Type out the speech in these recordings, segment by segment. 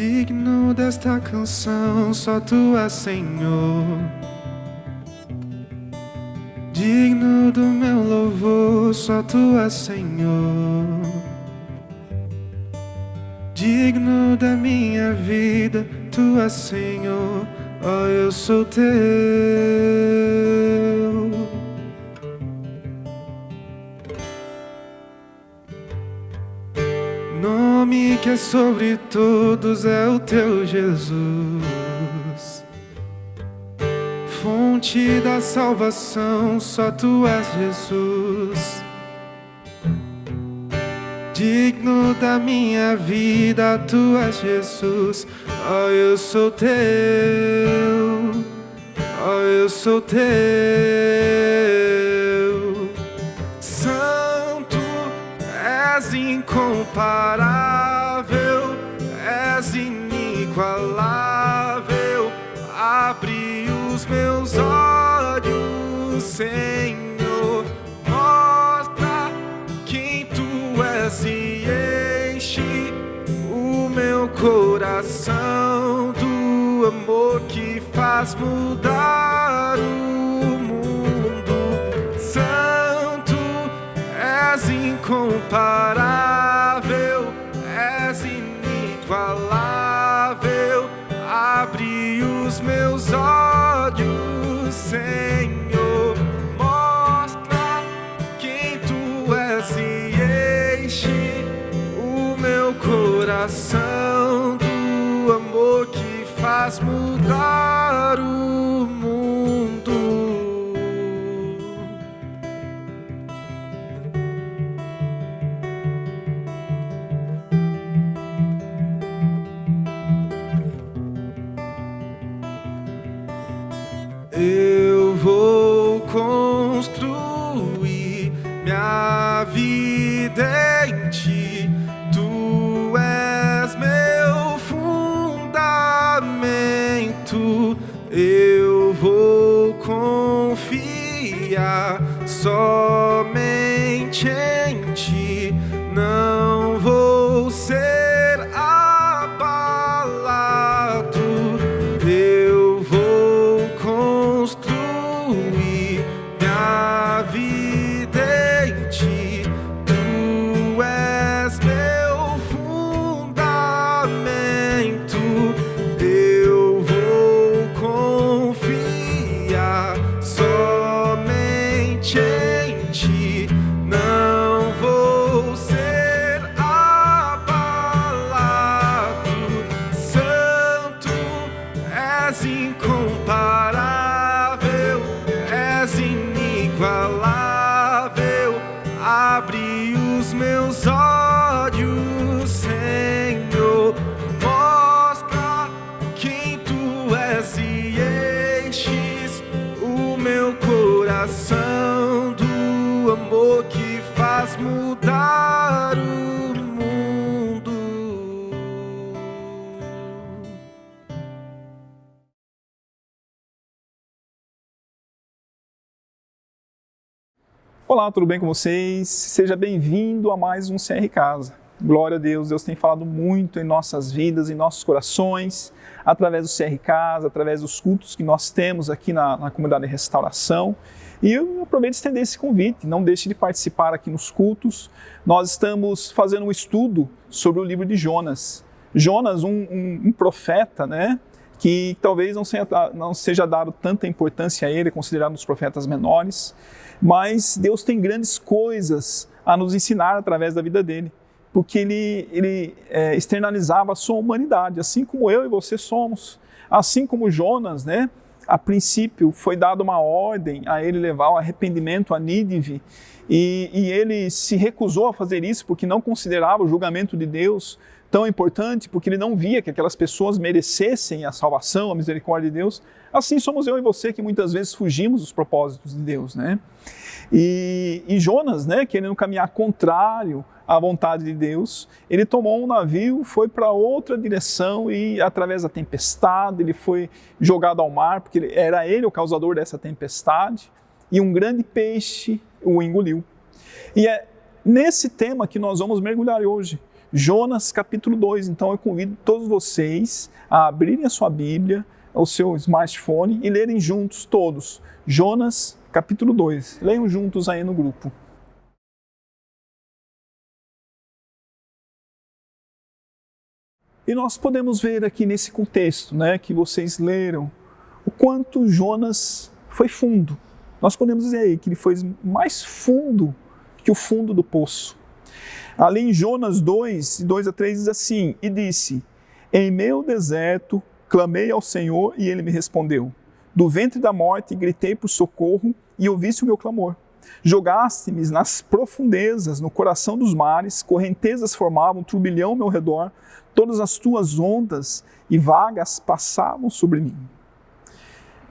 Digno desta canção, só tu és Senhor. Digno do meu louvor, só tu és Senhor. Digno da minha vida, tu és Senhor, ó, eu sou teu. Nome que é sobre todos é o teu Jesus, fonte da salvação, só tu és Jesus. Digno da minha vida, tu és Jesus, ó, eu sou teu, ó, eu sou teu. Santo, és incomparável, és inigualável. Abre os meus olhos, Senhor, mostra quem tu és e enche o meu coração do amor que faz mudar o mundo. Santo, és incomparável, és inigualável. Abre os meus olhos, Senhor, mostra quem tu és e enche o meu coração do amor que faz mudar o mundo. Eu vou construir minha vida em ti. Tu és meu fundamento. Eu vou confiar somente em ti. Não vou ser abalado. Eu vou construir minha vida em ti. Tu és meu fundamento. Eu vou confiar somente em ti. Não vou ser abalado. Santo, és incomparável, és inigualável. Abre os meus olhos, Senhor, mostra quem tu és e enches o meu coração do amor que faz mudar o mundo. Olá, tudo bem com vocês? Seja bem-vindo a mais um CR Casa. Glória a Deus, Deus tem falado muito em nossas vidas, em nossos corações, através do CR Casa, através dos cultos que nós temos aqui na comunidade de restauração. E eu aproveito de estender esse convite, não deixe de participar aqui nos cultos. Nós estamos fazendo um estudo sobre o livro de Jonas. Jonas, um profeta, né? Que talvez não seja dado tanta importância a ele, considerado um dos profetas menores, mas Deus tem grandes coisas a nos ensinar através da vida dele, porque ele externalizava a sua humanidade, assim como eu e você somos, assim como Jonas, né? A princípio foi dada uma ordem a ele levar o arrependimento a Nínive, e ele se recusou a fazer isso porque não considerava o julgamento de Deus tão importante, porque ele não via que aquelas pessoas merecessem a salvação, a misericórdia de Deus. Assim somos eu e você, que muitas vezes fugimos dos propósitos de Deus, né? E Jonas, né, querendo caminhar contrário à vontade de Deus, ele tomou um navio, foi para outra direção e através da tempestade ele foi jogado ao mar, porque era ele o causador dessa tempestade, e um grande peixe o engoliu. E é nesse tema que nós vamos mergulhar hoje. Jonas capítulo 2. Então eu convido todos vocês a abrirem a sua Bíblia, o seu smartphone e lerem juntos todos. Jonas capítulo 2. Leiam juntos aí no grupo. E nós podemos ver aqui nesse contexto, né, que vocês leram, o quanto Jonas foi fundo. Nós podemos dizer aí que ele foi mais fundo que o fundo do poço. Ali em Jonas 2, 2-3 diz assim, e disse, em meu deserto clamei ao Senhor e ele me respondeu. Do ventre da morte gritei por socorro e ouviste o meu clamor. Jogaste-me nas profundezas, no coração dos mares, correntezas formavam um turbilhão ao meu redor, todas as tuas ondas e vagas passavam sobre mim.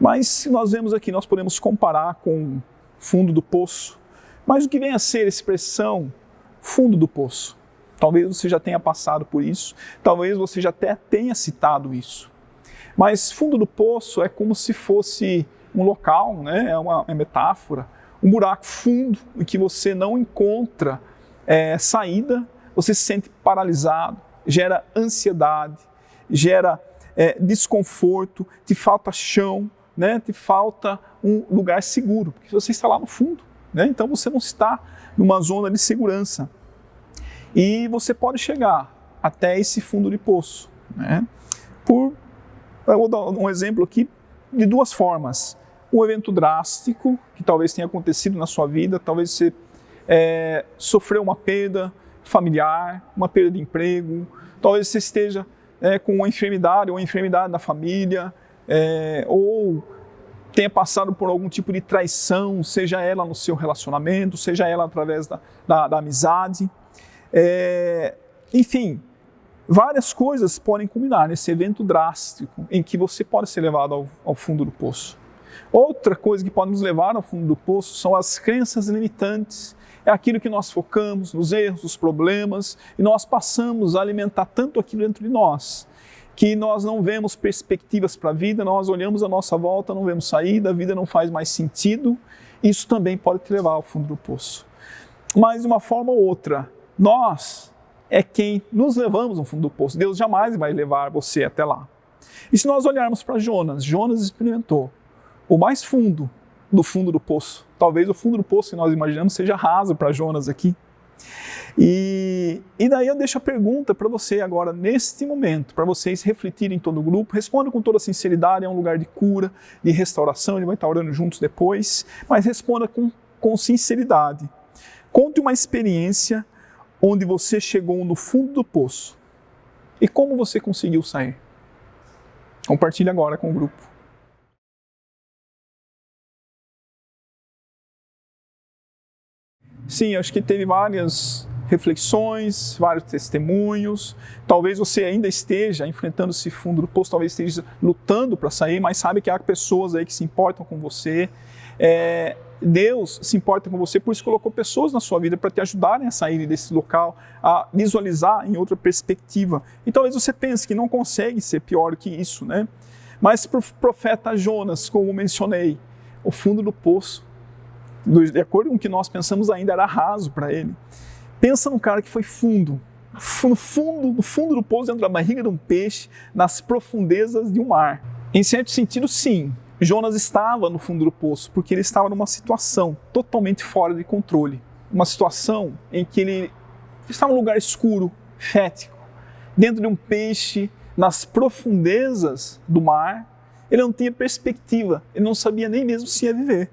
Mas se nós vemos aqui, nós podemos comparar com o fundo do poço, mas o que vem a ser a expressão fundo do poço? Talvez você já tenha passado por isso, talvez você já até tenha citado isso. Mas fundo do poço é como se fosse um local, né? É uma metáfora, um buraco fundo em que você não encontra saída, você se sente paralisado, gera ansiedade, gera desconforto, te falta chão, né? Te falta um lugar seguro, porque você está lá no fundo, né? Então você não está numa zona de segurança. E você pode chegar até esse fundo de poço, né? Eu vou dar um exemplo aqui de duas formas. Um evento drástico, que talvez tenha acontecido na sua vida, talvez você sofreu uma perda familiar, uma perda de emprego, talvez você esteja com uma enfermidade ou uma enfermidade da família, ou tenha passado por algum tipo de traição, seja ela no seu relacionamento, seja ela através da amizade. Enfim, várias coisas podem culminar nesse evento drástico em que você pode ser levado ao fundo do poço. Outra coisa que pode nos levar ao fundo do poço são as crenças limitantes. É aquilo que nós focamos nos erros, nos problemas, e nós passamos a alimentar tanto aquilo dentro de nós, que nós não vemos perspectivas para a vida, nós olhamos à nossa volta, não vemos saída, a vida não faz mais sentido. Isso também pode te levar ao fundo do poço. Mas de uma forma ou outra, nós é quem nos levamos ao fundo do poço. Deus jamais vai levar você até lá. E se nós olharmos para Jonas, Jonas experimentou o mais fundo do fundo do poço. Talvez o fundo do poço que nós imaginamos seja raso para Jonas aqui. E daí eu deixo a pergunta para você agora, neste momento, para vocês refletirem em todo o grupo. Responda com toda sinceridade, é um lugar de cura, de restauração, ele vai estar orando juntos depois, mas responda com sinceridade. Conte uma experiência onde você chegou no fundo do poço e como você conseguiu sair. Compartilhe agora com o grupo. Sim, acho que teve várias reflexões, vários testemunhos. Talvez você ainda esteja enfrentando esse fundo do poço, talvez esteja lutando para sair, mas sabe que há pessoas aí que se importam com você. Deus se importa com você, por isso colocou pessoas na sua vida para te ajudarem a sair desse local, a visualizar em outra perspectiva. E talvez você pense que não consegue ser pior que isso, né? Mas para o profeta Jonas, como mencionei, o fundo do poço, de acordo com o que nós pensamos, ainda era raso para ele. Pensa num cara que foi fundo, no fundo do poço, dentro da barriga de um peixe, nas profundezas de um mar. Em certo sentido, sim, Jonas estava no fundo do poço, porque ele estava numa situação totalmente fora de controle. Uma situação em que ele estava num lugar escuro, fético, dentro de um peixe, nas profundezas do mar. Ele não tinha perspectiva, ele não sabia nem mesmo se ia viver.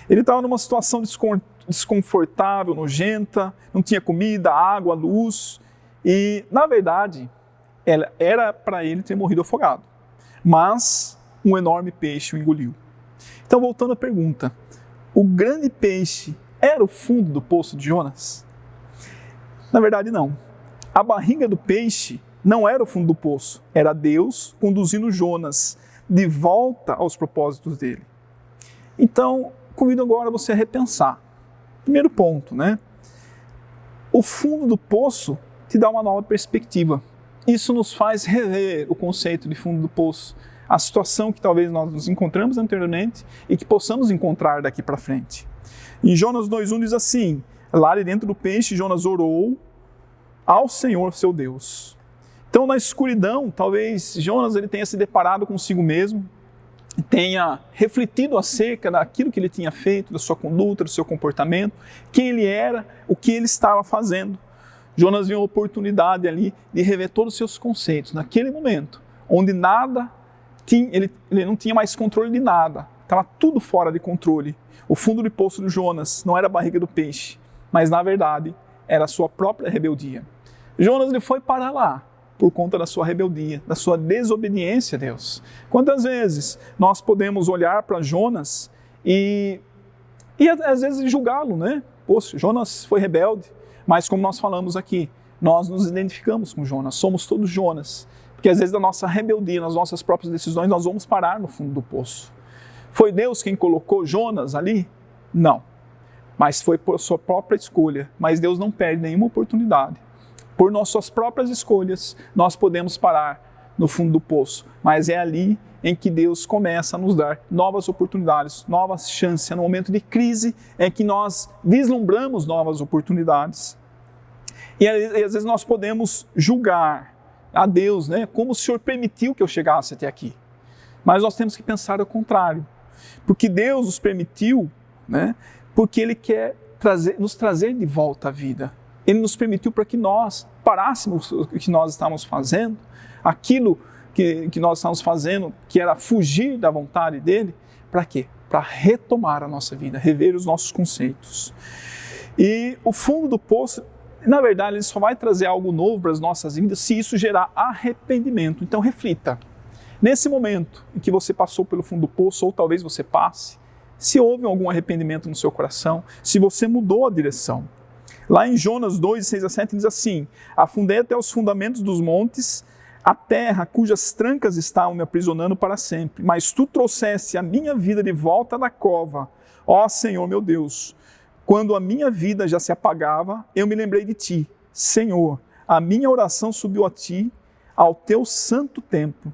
Ele estava numa situação desconfortável, nojenta, não tinha comida, água, luz. E, na verdade, era para ele ter morrido afogado. Mas um enorme peixe o engoliu. Então, voltando à pergunta, o grande peixe era o fundo do poço de Jonas? Na verdade, não. A barriga do peixe não era o fundo do poço, era Deus conduzindo Jonas de volta aos propósitos dele. Então, convido agora você a repensar. Primeiro ponto, né? O fundo do poço te dá uma nova perspectiva. Isso nos faz rever o conceito de fundo do poço, a situação que talvez nós nos encontramos anteriormente e que possamos encontrar daqui para frente. Em Jonas 2:1 diz assim, lá de dentro do peixe Jonas orou ao Senhor seu Deus. Então, na escuridão, talvez Jonas ele tenha se deparado consigo mesmo, tenha refletido acerca daquilo que ele tinha feito, da sua conduta, do seu comportamento, quem ele era, o que ele estava fazendo. Jonas viu a oportunidade ali de rever todos os seus conceitos, naquele momento, onde nada tinha, ele não tinha mais controle de nada, estava tudo fora de controle. O fundo do poço de Jonas não era a barriga do peixe, mas na verdade era a sua própria rebeldia. Jonas ele foi parar lá por conta da sua rebeldia, da sua desobediência a Deus. Quantas vezes nós podemos olhar para Jonas e às vezes julgá-lo, né? Poxa, Jonas foi rebelde, mas como nós falamos aqui, nós nos identificamos com Jonas, somos todos Jonas, porque às vezes da nossa rebeldia, nas nossas próprias decisões, nós vamos parar no fundo do poço. Foi Deus quem colocou Jonas ali? Não, mas foi por sua própria escolha, mas Deus não perde nenhuma oportunidade. Por nossas próprias escolhas, nós podemos parar no fundo do poço, mas é ali em que Deus começa a nos dar novas oportunidades, novas chances. No momento de crise é que nós vislumbramos novas oportunidades. E às vezes nós podemos julgar a Deus, né? Como o Senhor permitiu que eu chegasse até aqui. Mas nós temos que pensar ao contrário, porque Deus nos permitiu, né? Porque Ele quer nos trazer de volta à vida. Ele nos permitiu para que nós parássemos o que nós estávamos fazendo, aquilo que nós estávamos fazendo, que era fugir da vontade dEle, para quê? Para retomar a nossa vida, rever os nossos conceitos. E o fundo do poço, na verdade, ele só vai trazer algo novo para as nossas vidas se isso gerar arrependimento. Então reflita, nesse momento em que você passou pelo fundo do poço, ou talvez você passe, se houve algum arrependimento no seu coração, se você mudou a direção. Lá em Jonas 2, 6 a 7 diz assim: afundei até os fundamentos dos montes, a terra cujas trancas estavam me aprisionando para sempre. Mas tu trouxeste a minha vida de volta da cova, ó Senhor meu Deus. Quando a minha vida já se apagava, eu me lembrei de ti. Senhor, a minha oração subiu a ti, ao teu santo templo.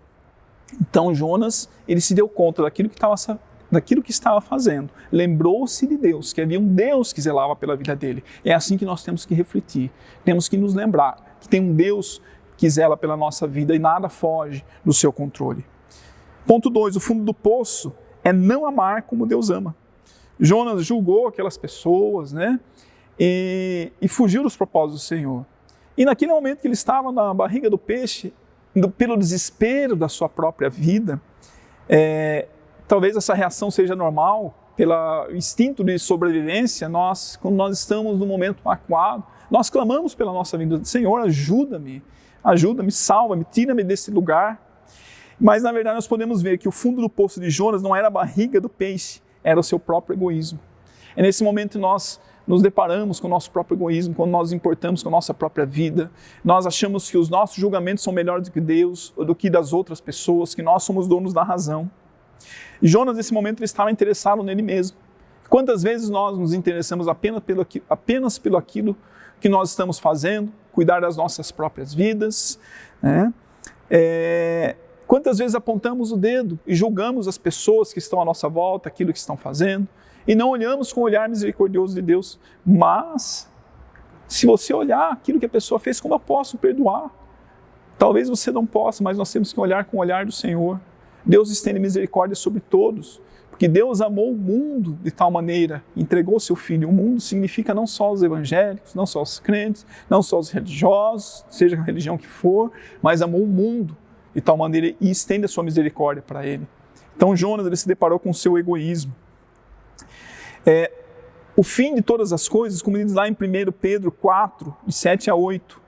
Então Jonas, ele se deu conta daquilo que estava fazendo. Lembrou-se de Deus, que havia um Deus que zelava pela vida dele. É assim que nós temos que refletir. Temos que nos lembrar que tem um Deus que zela pela nossa vida e nada foge do seu controle. Ponto 2, o fundo do poço é não amar como Deus ama. Jonas julgou aquelas pessoas, né? E fugiu dos propósitos do Senhor. E naquele momento que ele estava na barriga do peixe, pelo desespero da sua própria vida, talvez essa reação seja normal, pelo instinto de sobrevivência, quando nós estamos no momento acuado, nós clamamos pela nossa vida: Senhor, ajuda-me, salva-me, tira-me desse lugar. Mas na verdade nós podemos ver que o fundo do poço de Jonas não era a barriga do peixe, era o seu próprio egoísmo. É nesse momento que nós nos deparamos com o nosso próprio egoísmo, quando nós nos importamos com a nossa própria vida, nós achamos que os nossos julgamentos são melhores do que Deus, ou do que das outras pessoas, que nós somos donos da razão. E Jonas, nesse momento, ele estava interessado nele mesmo. Quantas vezes nós nos interessamos apenas pelo aquilo que nós estamos fazendo, cuidar das nossas próprias vidas, né? Quantas vezes apontamos o dedo e julgamos as pessoas que estão à nossa volta, aquilo que estão fazendo, e não olhamos com o olhar misericordioso de Deus. Mas, se você olhar aquilo que a pessoa fez, como eu posso perdoar? Talvez você não possa, mas nós temos que olhar com o olhar do Senhor. Deus estende misericórdia sobre todos, porque Deus amou o mundo de tal maneira, entregou seu Filho. O mundo significa não só os evangélicos, não só os crentes, não só os religiosos, seja a religião que for, mas amou o mundo de tal maneira e estende a sua misericórdia para ele. Então Jonas, ele se deparou com o seu egoísmo. O fim de todas as coisas, como diz lá em 1 Pedro 4, de 7 a 8,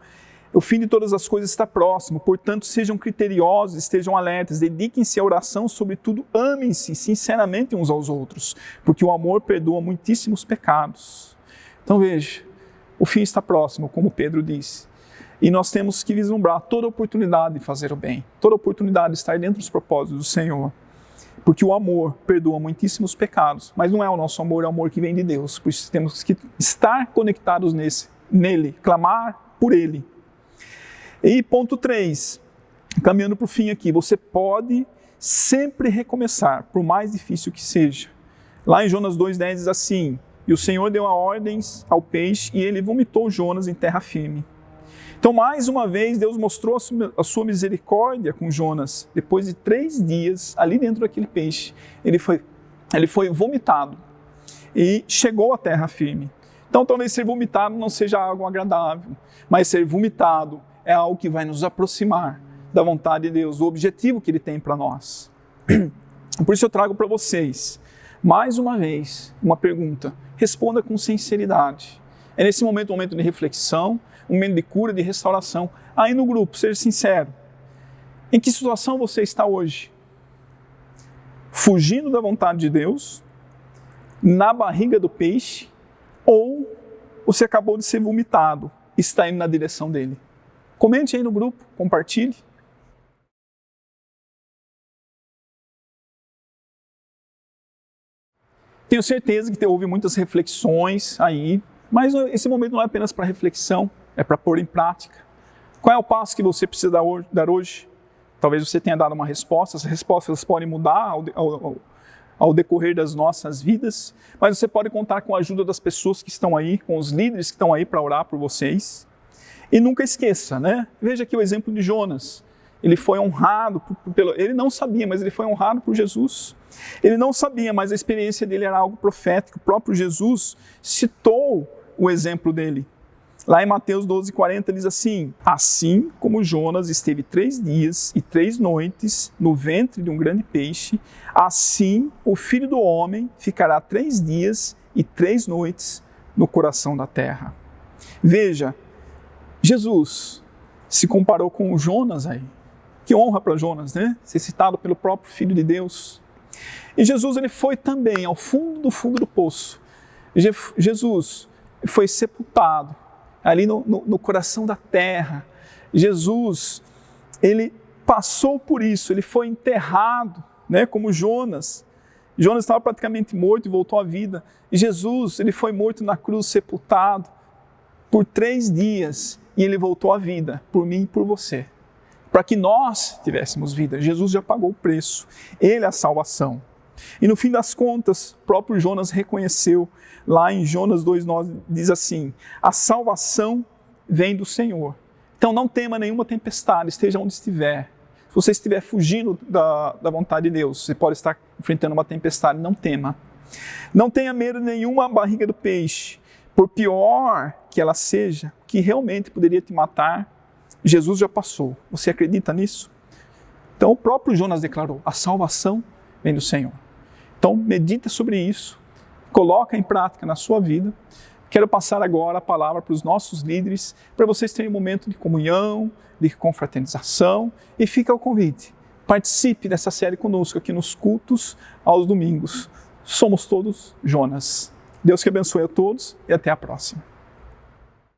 o fim de todas as coisas está próximo, portanto sejam criteriosos, estejam alertas, dediquem-se à oração, sobretudo amem-se sinceramente uns aos outros, porque o amor perdoa muitíssimos pecados. Então veja, o fim está próximo, como Pedro disse, e nós temos que vislumbrar toda oportunidade de fazer o bem, toda oportunidade de estar dentro dos propósitos do Senhor, porque o amor perdoa muitíssimos pecados, mas não é o nosso amor, é o amor que vem de Deus, por isso temos que estar conectados nele, clamar por Ele. E ponto 3, caminhando para o fim aqui, você pode sempre recomeçar, por mais difícil que seja. Lá em Jonas 2,10 diz assim: e o Senhor deu ordens ao peixe e ele vomitou Jonas em terra firme. Então, mais uma vez, Deus mostrou a sua misericórdia com Jonas. Depois de 3 dias, ali dentro daquele peixe, ele foi vomitado e chegou à terra firme. Então, talvez ser vomitado não seja algo agradável, mas ser vomitado é algo que vai nos aproximar da vontade de Deus, do objetivo que Ele tem para nós. Por isso eu trago para vocês, mais uma vez, uma pergunta. Responda com sinceridade. É nesse momento um momento de reflexão, um momento de cura, de restauração. Aí no grupo, seja sincero. Em que situação você está hoje? Fugindo da vontade de Deus? Na barriga do peixe? Ou você acabou de ser vomitado e está indo na direção dele? Comente aí no grupo, compartilhe. Tenho certeza que houve muitas reflexões aí, mas esse momento não é apenas para reflexão, é para pôr em prática. Qual é o passo que você precisa dar hoje? Talvez você tenha dado uma resposta, as respostas podem mudar ao decorrer das nossas vidas, mas você pode contar com a ajuda das pessoas que estão aí, com os líderes que estão aí para orar por vocês. E nunca esqueça, né? Veja aqui o exemplo de Jonas. Ele foi honrado, ele não sabia, mas ele foi honrado por Jesus. Ele não sabia, mas a experiência dele era algo profético. O próprio Jesus citou o exemplo dele. Lá em Mateus 12:40 diz assim: assim como Jonas esteve 3 dias e 3 noites no ventre de um grande peixe, assim o Filho do Homem ficará 3 dias e 3 noites no coração da terra. Veja, Jesus se comparou com o Jonas aí. Que honra para Jonas, né? Ser citado pelo próprio Filho de Deus. E Jesus ele foi também ao fundo do poço. Jesus foi sepultado ali no coração da terra. Jesus, ele passou por isso, ele foi enterrado, né, como Jonas. Jonas estava praticamente morto e voltou à vida. E Jesus, ele foi morto na cruz, sepultado por 3 dias e ele voltou à vida, por mim e por você. Para que nós tivéssemos vida. Jesus já pagou o preço. Ele é a salvação. E no fim das contas, o próprio Jonas reconheceu, lá em Jonas 2,9, diz assim: a salvação vem do Senhor. Então não tema nenhuma tempestade, esteja onde estiver. Se você estiver fugindo da vontade de Deus, você pode estar enfrentando uma tempestade, não tema. Não tenha medo de nenhuma barriga do peixe, por pior que ela seja, que realmente poderia te matar, Jesus já passou. Você acredita nisso? Então o próprio Jonas declarou: a salvação vem do Senhor. Então medita sobre isso, coloca em prática na sua vida. Quero passar agora a palavra para os nossos líderes, para vocês terem um momento de comunhão, de confraternização, e fica o convite. Participe dessa série conosco aqui nos cultos aos domingos. Somos todos Jonas. Deus que abençoe a todos e até a próxima.